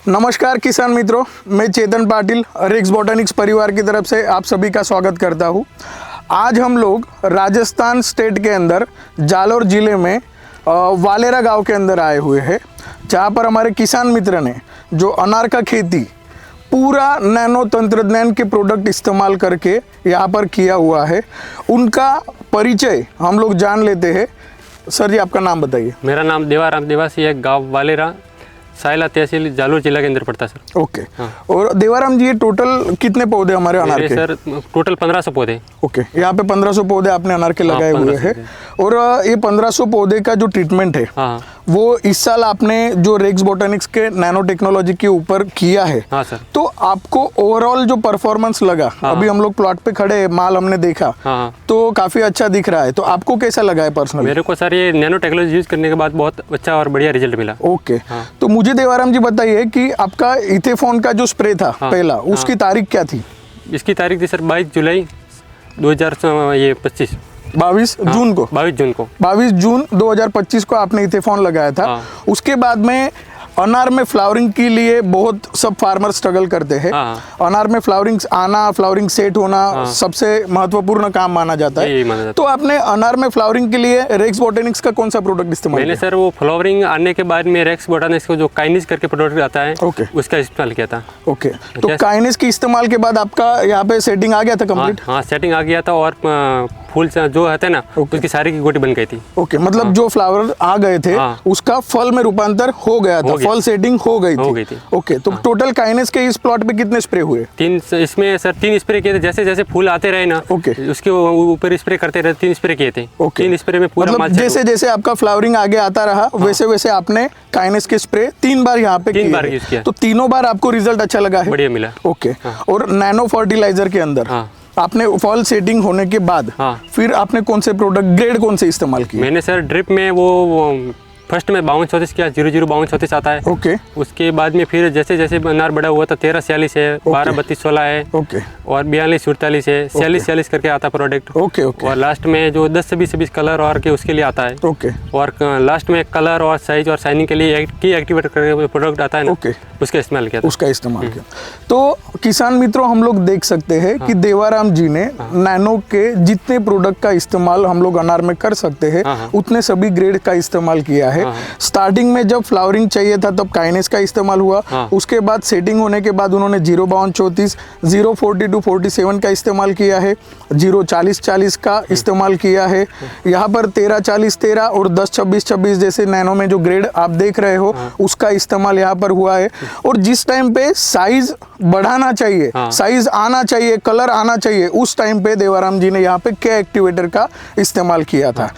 नमस्कार किसान मित्रों, मैं चेतन पाटिल रेक्स बॉटनिक्स परिवार की तरफ से आप सभी का स्वागत करता हूँ। आज हम लोग राजस्थान स्टेट के अंदर जालोर ज़िले में वालेरा गांव के अंदर आए हुए हैं, जहाँ पर हमारे किसान मित्र ने जो अनार का खेती पूरा नैनो तंत्रज्ञान के प्रोडक्ट इस्तेमाल करके यहाँ पर किया हुआ है, उनका परिचय हम लोग जान लेते हैं। सर जी, आपका नाम बताइए। मेरा नाम देवाराम देवासी है, गांव वालेरा, सायला तहसील जालोर जिला के अंदर पड़ता है सर। ओके। और देवाराम जी, ये टोटल कितने पौधे हमारे अनार के? सर टोटल 1500 पौधे। ओके, यहाँ पे 1500 पौधे आपने अनार के लगाए हुए हैं। और ये 1500 पौधे का जो ट्रीटमेंट है, हाँ, वो इस साल आपने जो रेक्स बॉटनिक्स के नैनो टेक्नोलॉजी के ऊपर किया है। हाँ सर। तो आपको ओवरऑल जो परफॉर्मेंस लगा, हाँ, अभी हम लोग प्लॉट पे खड़े, माल हमने देखा, हाँ, तो काफी अच्छा दिख रहा है। तो आपको कैसा लगा है पर्सनली? मेरे को सर ये नैनो टेक्नोलॉजी यूज करने के बाद बहुत अच्छा और बढ़िया रिजल्ट मिला। ओके। हाँ। तो मुझे देवाराम जी बताइए कि आपका इथेफॉन का जो स्प्रे था, हाँ, पहला, उसकी तारीख क्या थी? इसकी तारीख थी सर 22 जुलाई 2025। 22 जून को 22 जून को 22 जून 2025 को आपने इथेफॉन लगाया था। हाँ। उसके बाद में अनार में फ्लावरिंग के लिए बहुत सब फार्मर स्ट्रगल करते हैं। हाँ। अनार में फ्लावरिंग आना, फ्लावरिंग सेट होना, हाँ, सबसे महत्वपूर्ण काम माना जाता यही है। माना जाता तो आपने अनार में फ्लावरिंग के लिए रेक्स बॉटनिक्स का कौन सा प्रोडक्ट इस्तेमाल मैंने किया? सर वो फ्लावरिंग आने के बाद में रेक्स बॉटनिक्स को जो काइनिस करके प्रोडक्ट आता है, ओके, उसका इस्तेमाल किया था। ओके। तो काइनेस के इस्तेमाल के बाद आपका यहाँ पे सेटिंग आ गया था कंप्लीट? हाँ, सेटिंग आ गया था और फूल जो होते हैं ना, उसकी सारी की गोटी बन गई थी। ओके, मतलब जो फ्लावर आ गए थे, हाँ, उसका फल में रूपांतर हो गया था, फल सेटिंग हो गई थी। ओके। तो टोटल काइनेस के इस प्लॉट पे कितने स्प्रे हुए? 3 इसमें सर 3 स्प्रे किए थे। जैसे जैसे फूल आते रहे ना, ओके, उसके ऊपर स्प्रे करते रहे। 3 स्प्रे किए थे। ओके। 3 स्प्रे में पूरा मतलब जैसे जैसे आपका फ्लावरिंग आगे आता रहा, वैसे वैसे आपने काइनेस के स्प्रे 3 बार यहाँ पे 3 बार यूज किया। तो तीनों बार आपको रिजल्ट अच्छा लगा है? बढ़िया मिला। ओके। और नैनो फर्टिलाइजर के अंदर आपने फॉल सेटिंग होने के बाद फिर आपने कौन से प्रोडक्ट, ग्रेड कौन से इस्तेमाल किए? मैंने सर ड्रिप में वो फर्स्ट में 52-34 किया, 00-52-34 आता है। ओके। उसके बाद में फिर जैसे जैसे अनार बड़ा हुआ था 13-46 है, 12-32-16 है, ओके, और 42-48 है, 46-46 करके आता प्रोडक्ट। Okay, okay. और लास्ट में जो 10 से 20 कलर और के उसके लिए आता है। ओके। और लास्ट में कलर और साइज और शाइनिंग के लिए की एक्टिवेट करके प्रोडक्ट आता है ना, ओके, उसका इस्तेमाल किया था। उसका इस्तेमाल किया। तो किसान मित्रों, हम लोग देख सकते हैं कि देवाराम जी ने नैनो के जितने प्रोडक्ट का इस्तेमाल हम लोग अनार में कर सकते हैं, उतने सभी ग्रेड का इस्तेमाल किया है। स्टार्टिंग में जब फ्लावरिंग चाहिए था तब काइनेस का इस्तेमाल हुआ। उसके बाद सेटिंग होने के बाद उन्होंने 0-52-34, 0-42-47 का इस्तेमाल किया है, 0-40-40 का इस्तेमाल किया है। यहाँ पर 13-40-13 और 10-26-26 जैसे नैनो में जो ग्रेड आप देख रहे हो, उसका इस्तेमाल यहाँ पर हुआ है। और जिस टाइम पे साइज बढ़ाना चाहिए, साइज आना चाहिए, कलर आना चाहिए, उस टाइम पे देवाराम जी ने यहाँ पे के एक्टिवेटर का इस्तेमाल किया था।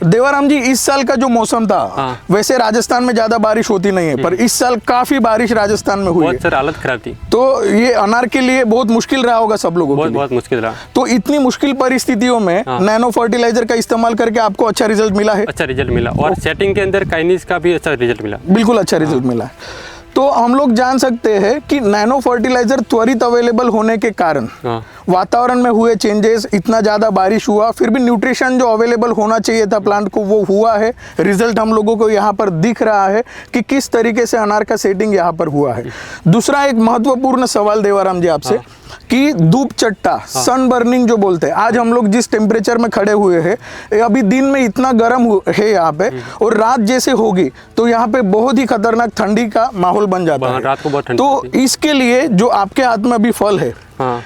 देवाराम जी, इस साल का जो मौसम था, वैसे राजस्थान में ज्यादा बारिश होती नहीं है, पर इस साल काफी बारिश राजस्थान में हुई है। सर हालत खराब थी। तो ये अनार के लिए बहुत मुश्किल रहा होगा सब लोगों के लिए। बहुत मुश्किल रहा। तो इतनी मुश्किल परिस्थितियों में नैनो फर्टिलाइजर का इस्तेमाल करके आपको अच्छा रिजल्ट मिला है? अच्छा रिजल्ट मिला। और सेटिंग के अंदर काइनिस का भी अच्छा रिजल्ट मिला। बिल्कुल अच्छा रिजल्ट मिला है। तो हम लोग जान सकते हैं कि नैनो फर्टिलाइजर त्वरित अवेलेबल होने के कारण वातावरण में हुए चेंजेस, इतना ज़्यादा बारिश हुआ, फिर भी न्यूट्रिशन जो अवेलेबल होना चाहिए था प्लांट को, वो हुआ है। रिजल्ट हम लोगों को यहाँ पर दिख रहा है कि किस तरीके से अनार का सेटिंग यहाँ पर हुआ है। दूसरा एक महत्वपूर्ण सवाल देवाराम जी आपसे, कि धूप चट्टा, सन बर्निंग जो बोलते हैं, आज हम लोग जिस टेम्परेचर में खड़े हुए हैं, अभी दिन में इतना गर्म है यहाँ पे, और रात जैसे होगी तो यहाँ पे बहुत ही खतरनाक ठंडी का माहौल बन जाता है। रात को बहुत ठंडी। तो इसके लिए जो आपके हाथ में अभी फल है,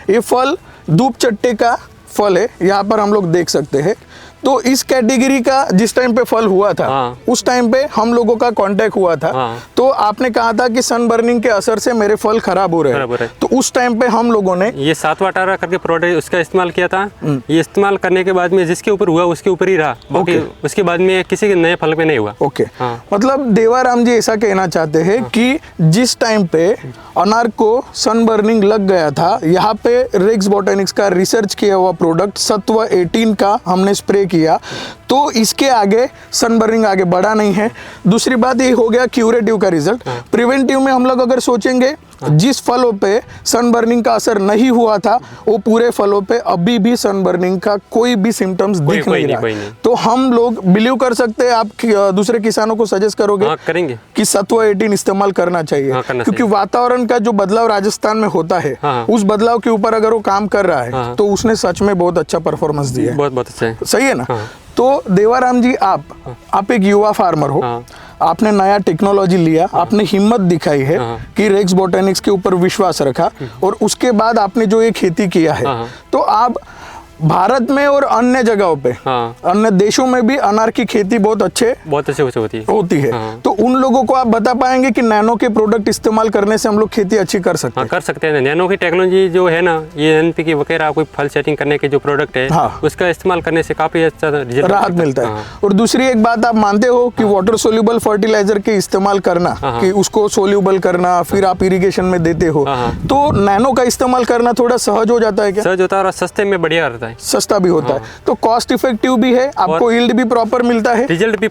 ये फल धूप चट्टे का फल है, यहाँ पर हम लोग देख सकते हैं। तो इस कैटेगरी का जिस टाइम पे फल हुआ था, उस टाइम पे हम लोगों का कांटेक्ट हुआ था। तो आपने कहा था कि सन बर्निंग के असर से मेरे फल खराब हो रहे हैं। तो उस टाइम पे हम लोगों ने ये 7-18 करके प्रोडक्ट उसका इस्तेमाल किया था। ये इस्तेमाल करने के बाद में जिसके ऊपर हुआ उसके ऊपर ही रहा, बाकी उसके बाद में किसी के नए फल पे नहीं हुआ। ओके। मतलब देवाराम जी ऐसा कहना चाहते हैं कि जिस टाइम पे अनार को सन बर्निंग लग गया था, यहाँ पे रेक्स बॉटनिक्स का रिसर्च किया हुआ प्रोडक्ट सत्व 18 का हमने स्प्रे किया, तो इसके आगे सन बर्निंग आगे बढ़ा नहीं है। दूसरी बात ये हो गया क्यूरेटिव का रिजल्ट। प्रिवेंटिव में हम लोग अगर सोचेंगे जिस फलों पे सनबर्निंग का असर नहीं हुआ था वो पूरे फलों पे अभी भी सनबर्निंग का कोई भी सिम्टम्स दिख नहीं रहा। तो हम लोग बिलीव कर सकते हैं, आप दूसरे किसानों को सजेस्ट करोगे? हाँ, करेंगे कि सत्व 18 इस्तेमाल करना चाहिए। हाँ, क्योंकि वातावरण का जो बदलाव राजस्थान में होता है, उस बदलाव के ऊपर अगर वो काम कर रहा है तो उसने सच में बहुत अच्छा परफॉर्मेंस दिया है। बहुत अच्छा है। सही है ना? तो देवाराम जी, आप एक युवा फार्मर हो, आपने नया टेक्नोलॉजी लिया, आपने हिम्मत दिखाई है कि रेक्स बोटेनिक्स के ऊपर विश्वास रखा और उसके बाद आपने जो ये खेती किया है, तो आप भारत में और अन्य जगहों पे, अन्य देशों में भी अनार की खेती बहुत अच्छे होती है। तो उन लोगों को आप बता पाएंगे कि नैनो के प्रोडक्ट इस्तेमाल करने से हम लोग खेती अच्छी कर सकते हैं? कर सकते हैं। नैनो की टेक्नोलॉजी जो है ना, ये एनपीके वगैरह कोई फल सेटिंग करने के जो प्रोडक्ट है, उसका इस्तेमाल करने से काफी अच्छा राहत मिलता है। और दूसरी एक बात, आप मानते हो कि वाटर सोल्यूबल फर्टिलाइजर के इस्तेमाल करना, कि उसको सोल्यूबल करना, फिर आप इरिगेशन में देते हो, तो नैनो का इस्तेमाल करना थोड़ा सहज हो जाता है क्या? सहज होता है और सस्ते में बढ़िया रहता है, सस्ता भी होता है, तो कॉस्ट इफेक्टिव भी है, आपको यील्ड भी प्रॉपर मिलता है, रिजल्ट भी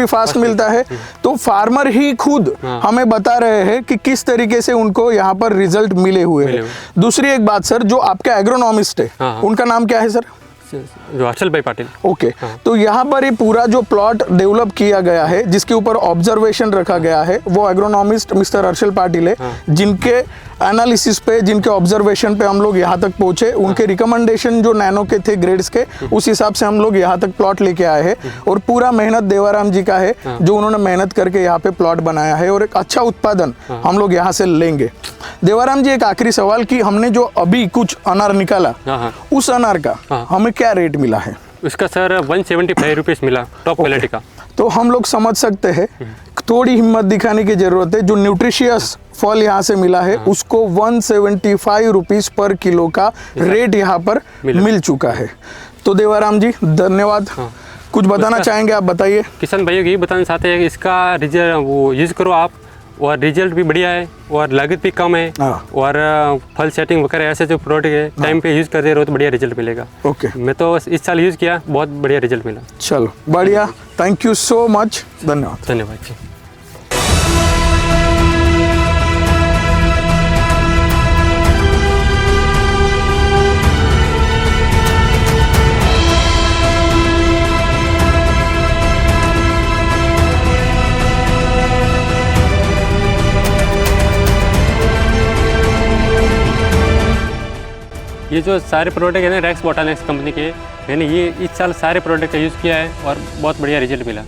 फास्ट मिलता है। तो फार्मर ही खुद हमें बता रहे हैं कि किस तरीके से उनको यहाँ पर रिजल्ट मिले हुए हैं। दूसरी एक बात सर, जो आपके एग्रोनॉमिस्ट है, उनका नाम क्या है सर? जो हर्षल भाई पाटिल। ओके। तो यहाँ पर ये पूरा जो प्लॉट डेवलप किया गया है, जिसके ऊपर ऑब्जर्वेशन रखा गया है, वो एग्रोनॉमिस्ट मिस्टर हर्षल पाटिल है, जिनके एनालिसिस पे, जिनके ऑब्जर्वेशन पे हम लोग यहाँ तक पहुंचे। उनके रिकमेंडेशन जो नैनो के थे ग्रेड्स के, उस हिसाब से हम लोग यहाँ तक प्लॉट लेके आए हैं। और पूरा मेहनत देवाराम जी का है, जो उन्होंने मेहनत करके यहाँ पे प्लॉट बनाया है और एक अच्छा उत्पादन हम लोग यहाँ से लेंगे। देवाराम जी, एक आखिरी सवाल कि हमने जो अभी कुछ अनार निकाला, उस अनार का हमें क्या रेट मिला है? उसका सर 175 रुपीज़ मिला, टॉप क्वालिटी का। तो हम लोग समझ सकते हैं, थोड़ी हिम्मत दिखाने की जरूरत है। जो न्यूट्रिशियस फल यहाँ से मिला है, उसको 175 रुपीज़ पर किलो का रेट यहाँ पर मिल चुका है। तो देवाराम जी, धन्यवाद। कुछ बताना चाहेंगे आप? बताइए। किसान भाइयों को ये बताना चाहते हैं कि इसका रिजल्ट वो यूज़ करो आप, और रिजल्ट भी बढ़िया है और लागत भी कम है, और फल सेटिंग वगैरह ऐसे जो प्रोडक्ट है टाइम पे यूज़ करते रहो तो बढ़िया रिजल्ट मिलेगा। ओके। मैं तो इस साल यूज़ किया, बहुत बढ़िया रिजल्ट मिला। चलो बढ़िया, थैंक यू सो मच, धन्यवाद। धन्यवाद जी। ये जो सारे प्रोडक्ट है ना रेक्स बोटेनिक्स कंपनी के, मैंने ये इस साल सारे प्रोडक्ट का यूज़ किया है और बहुत बढ़िया रिजल्ट मिला।